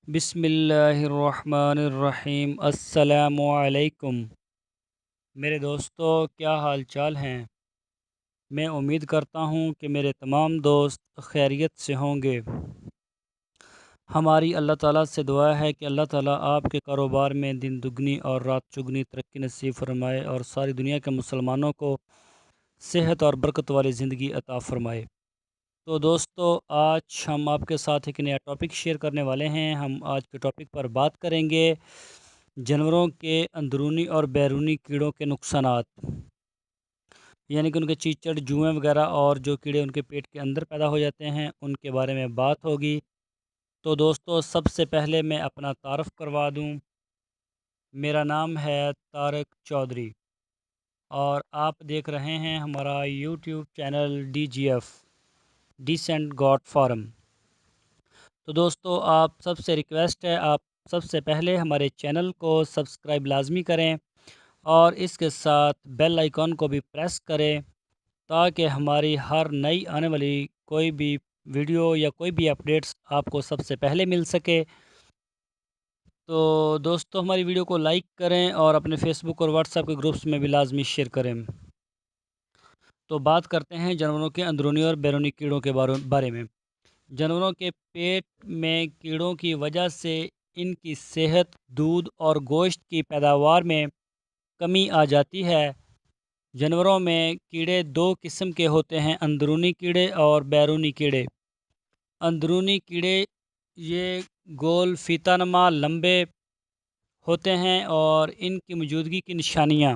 بسم اللہ الرحمن الرحیم۔ السلام علیکم میرے دوستو، کیا حال چال ہیں؟ میں امید کرتا ہوں کہ میرے تمام دوست خیریت سے ہوں گے۔ ہماری اللہ تعالیٰ سے دعا ہے کہ اللہ تعالیٰ آپ کے کاروبار میں دن دگنی اور رات چگنی ترقی نصیب فرمائے اور ساری دنیا کے مسلمانوں کو صحت اور برکت والی زندگی عطا فرمائے۔ تو دوستو، آج ہم آپ کے ساتھ ایک نیا ٹاپک شیئر کرنے والے ہیں۔ ہم آج کے ٹاپک پر بات کریں گے جانوروں کے اندرونی اور بیرونی کیڑوں کے نقصانات، یعنی کہ ان کے چیچڑ، جوئیں وغیرہ اور جو کیڑے ان کے پیٹ کے اندر پیدا ہو جاتے ہیں ان کے بارے میں بات ہوگی۔ تو دوستو، سب سے پہلے میں اپنا تعارف کروا دوں۔ میرا نام ہے طارق چودھری اور آپ دیکھ رہے ہیں ہمارا YouTube channel DGF decent God form. تو دوستو، آپ سب سے ریکویسٹ ہے، آپ سب سے پہلے ہمارے چینل کو سبسکرائب لازمی کریں اور اس کے ساتھ بیل آئیکن کو بھی پریس کریں تاکہ ہماری ہر نئی آنے والی کوئی بھی ویڈیو یا کوئی بھی اپڈیٹس آپ کو سب سے پہلے مل سکے۔ تو دوستو، ہماری ویڈیو کو لائک کریں اور اپنے فیس بک اور واٹس ایپ کے گروپس میں بھی لازمی شیئر کریں۔ تو بات کرتے ہیں جانوروں کے اندرونی اور بیرونی کیڑوں کے بارے میں۔ جانوروں کے پیٹ میں کیڑوں کی وجہ سے ان کی صحت، دودھ اور گوشت کی پیداوار میں کمی آ جاتی ہے۔ جانوروں میں کیڑے دو قسم کے ہوتے ہیں، اندرونی کیڑے اور بیرونی کیڑے۔ اندرونی کیڑے یہ گول فیتہ نما لمبے ہوتے ہیں اور ان کی موجودگی کی نشانیاں: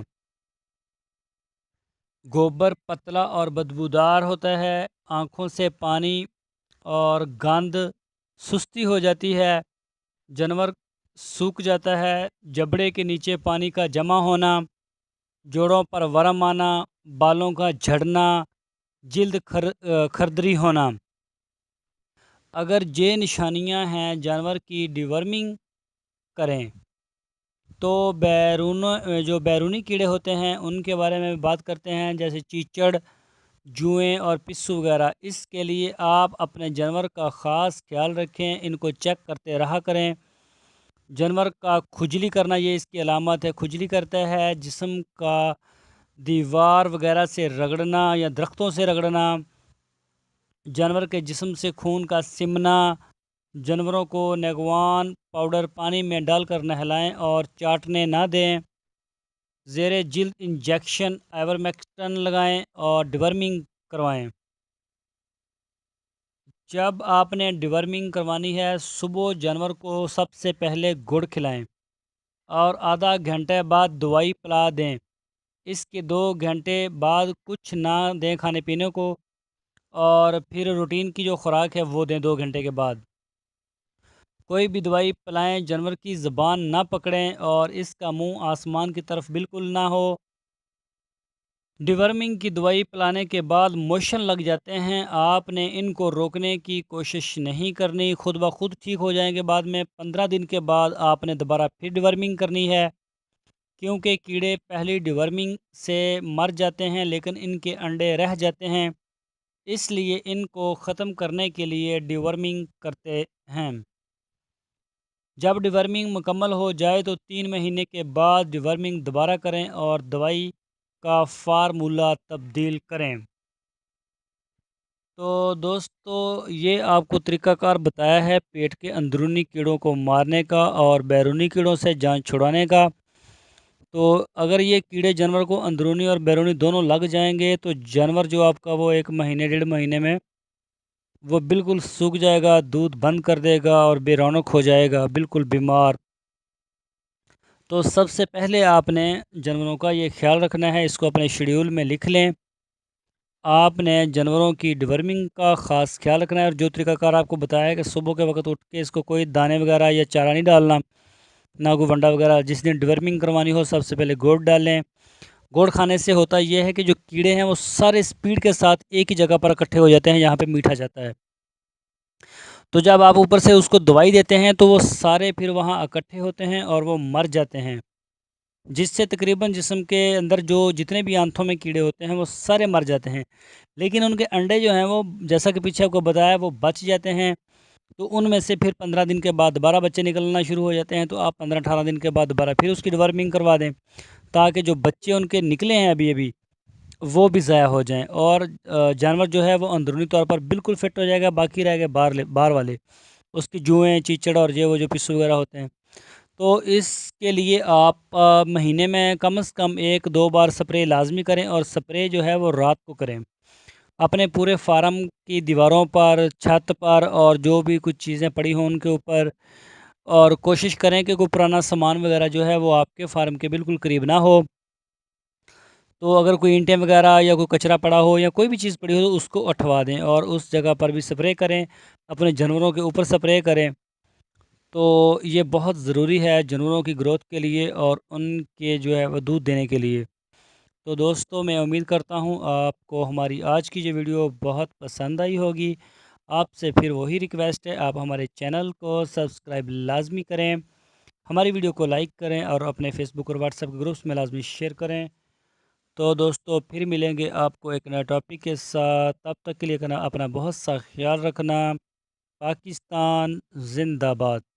گوبر پتلا اور بدبودار ہوتا ہے، آنکھوں سے پانی اور گند، سستی ہو جاتی ہے، جانور سوکھ جاتا ہے، جبڑے کے نیچے پانی کا جمع ہونا، جوڑوں پر ورم آنا، بالوں کا جھڑنا، جلد کھردری ہونا۔ اگر یہ نشانیاں ہیں جانور کی ڈیورمنگ کریں۔ تو جو بیرونی کیڑے ہوتے ہیں ان کے بارے میں بات کرتے ہیں، جیسے چیچڑ، جوئیں اور پسو وغیرہ۔ اس کے لیے آپ اپنے جانور کا خاص خیال رکھیں، ان کو چیک کرتے رہا کریں۔ جانور کا کھجلی کرنا یہ اس کی علامت ہے، کھجلی کرتا ہے، جسم کا دیوار وغیرہ سے رگڑنا یا درختوں سے رگڑنا، جانور کے جسم سے خون کا سمنا۔ جانوروں کو نیگوان پاؤڈر پانی میں ڈال کر نہلائیں اور چاٹنے نہ دیں۔ زیر جلد انجیکشن آئیورمیکٹن لگائیں اور ڈیورمنگ کروائیں۔ جب آپ نے ڈیورمنگ کروانی ہے، صبح جانور کو سب سے پہلے گڑ کھلائیں اور آدھا گھنٹے بعد دوائی پلا دیں۔ اس کے 2 گھنٹے بعد کچھ نہ دیں کھانے پینے کو، اور پھر روٹین کی جو خوراک ہے وہ دیں 2 گھنٹے کے بعد۔ کوئی بھی دوائی پلائیں جانور کی زبان نہ پکڑیں اور اس کا منہ آسمان کی طرف بالکل نہ ہو۔ ڈیورمنگ کی دوائی پلانے کے بعد موشن لگ جاتے ہیں، آپ نے ان کو روکنے کی کوشش نہیں کرنی، خود بخود ٹھیک ہو جائیں گے۔ بعد میں 15 دن کے بعد آپ نے دوبارہ پھر ڈیورمنگ کرنی ہے، کیونکہ کیڑے پہلی ڈیورمنگ سے مر جاتے ہیں لیکن ان کے انڈے رہ جاتے ہیں، اس لیے ان کو ختم کرنے کے لیے ڈیورمنگ کرتے ہیں۔ جب ڈیورمنگ مکمل ہو جائے تو 3 مہینے کے بعد ڈیورمنگ دوبارہ کریں اور دوائی کا فارمولہ تبدیل کریں۔ تو دوستو، یہ آپ کو طریقہ کار بتایا ہے پیٹ کے اندرونی کیڑوں کو مارنے کا اور بیرونی کیڑوں سے جان چھڑانے کا۔ تو اگر یہ کیڑے جانور کو اندرونی اور بیرونی دونوں لگ جائیں گے تو جانور جو آپ کا وہ 1 مہینے 1.5 مہینے میں وہ بالکل سوکھ جائے گا، دودھ بند کر دے گا اور بے رونق ہو جائے گا، بالکل بیمار۔ تو سب سے پہلے آپ نے جانوروں کا یہ خیال رکھنا ہے، اس کو اپنے شیڈیول میں لکھ لیں۔ آپ نے جانوروں کی ڈیورمنگ کا خاص خیال رکھنا ہے، اور جو طریقہ کار آپ کو بتایا ہے کہ صبح کے وقت اٹھ کے اس کو کوئی دانے وغیرہ یا چارہ نہیں ڈالنا، نہ کوئی ونڈا وغیرہ۔ جس دن ڈیورمنگ کروانی ہو سب سے پہلے گوڑ ڈالیں۔ گوڑ کھانے سے ہوتا یہ ہے کہ جو کیڑے ہیں وہ سارے اسپیڈ کے ساتھ ایک ہی جگہ پر اکٹھے ہو جاتے ہیں، یہاں پہ میٹھا جاتا ہے۔ تو جب آپ اوپر سے اس کو دوائی دیتے ہیں تو وہ سارے پھر وہاں اکٹھے ہوتے ہیں اور وہ مر جاتے ہیں، جس سے تقریباً جسم کے اندر جو جتنے بھی آنتوں میں کیڑے ہوتے ہیں وہ سارے مر جاتے ہیں، لیکن ان کے انڈے جو ہیں وہ جیسا کہ پیچھے آپ کو بتایا وہ بچ جاتے ہیں۔ تو ان میں سے پھر 15 دن کے بعد دوبارہ بچے نکلنا شروع ہو جاتے ہیں، تو آپ 15-18 دن کے بعد دوبارہ پھر اس کی ڈورمنگ کروا دیں، تاکہ جو بچے ان کے نکلے ہیں ابھی ابھی وہ بھی ضائع ہو جائیں، اور جانور جو ہے وہ اندرونی طور پر بالکل فٹ ہو جائے گا، باقی رہ گئے باہر والے، اس کی جوئیں چیچڑ اور وہ جو پسو وغیرہ ہوتے ہیں۔ تو اس کے لیے آپ مہینے میں کم از کم 1-2 بار سپرے لازمی کریں، اور سپرے جو ہے وہ رات کو کریں، اپنے پورے فارم کی دیواروں پر، چھت پر، اور جو بھی کچھ چیزیں پڑی ہوں ان کے اوپر، اور کوشش کریں کہ کوئی پرانا سامان وغیرہ جو ہے وہ آپ کے فارم کے بالکل قریب نہ ہو۔ تو اگر کوئی اینٹیں وغیرہ یا کوئی کچرا پڑا ہو یا کوئی بھی چیز پڑی ہو تو اس کو اٹھوا دیں، اور اس جگہ پر بھی سپرے کریں، اپنے جانوروں کے اوپر سپرے کریں۔ تو یہ بہت ضروری ہے جانوروں کی گروتھ کے لیے اور ان کے جو ہے وہ دودھ دینے کے لیے۔ تو دوستو، میں امید کرتا ہوں آپ کو ہماری آج کی جو ویڈیو بہت پسند آئی ہوگی۔ آپ سے پھر وہی ریکویسٹ ہے، آپ ہمارے چینل کو سبسکرائب لازمی کریں، ہماری ویڈیو کو لائک کریں، اور اپنے فیس بک اور واٹس ایپ کے گروپس میں لازمی شیئر کریں۔ تو دوستو، پھر ملیں گے آپ کو ایک نئے ٹاپک کے ساتھ، تب تک کے لیے اپنا بہت سا خیال رکھنا۔ پاکستان زندہ باد۔